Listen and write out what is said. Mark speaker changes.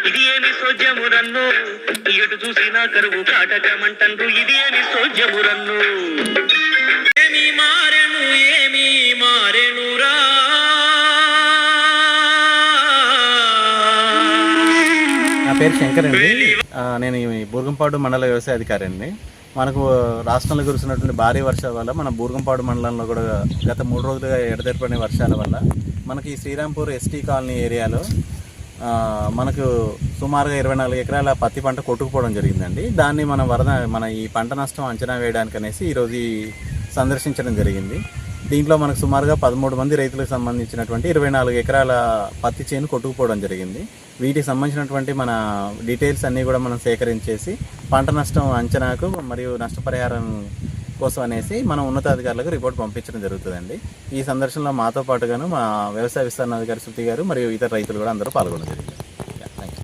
Speaker 1: ఇది ఏమి సోజ్యమురన్ను ఎటు చూసినా కరువు కాటకమంటన్రు ఇది ఏమి సోజ్యమురన్ను ఏమి మారెనురా
Speaker 2: నా పేరు శంకర్ అండి. నేను ఈ బూర్గంపాడు మండల వ్యవసాయ అధికారి అండి. మనకు రాష్ట్రంలో కురుస్తున్నటువంటి భారీ వర్షాల వల్ల మన బూర్గంపాడు మండలంలో కూడా గత 3 రోజులుగా ఎడతెరిపడిన వర్షాల వల్ల మనకి శ్రీరాంపూర్ ఎస్టీ కాలనీ ఏరియాలో మనకు సుమారుగా 24 ఎకరాల పత్తి పంట కొట్టుకుపోవడం జరిగిందండి. దాన్ని మన ఈ పంట నష్టం అంచనా వేయడానికి అనేసి ఈరోజు సందర్శించడం జరిగింది. దీంట్లో మనకు సుమారుగా 13 మంది రైతులకు సంబంధించినటువంటి 24 ఎకరాల పత్తి చేను కొట్టుకుపోవడం జరిగింది. వీటికి సంబంధించినటువంటి మన డీటెయిల్స్ అన్నీ కూడా మనం సేకరించేసి పంట నష్టం అంచనాకు మరియు నష్టపరిహారం కోసం అనేసి మనం ఉన్నతాధికారులకు రిపోర్ట్ పంపించడం జరుగుతుందండి. ఈ సందర్శనలో మాతో పాటుగాను మా వ్యవసాయ విస్తరణ అధికారి శృతి గారు మరియు ఇతర రైతులు కూడా అందరూ పాల్గొనడం జరిగింది.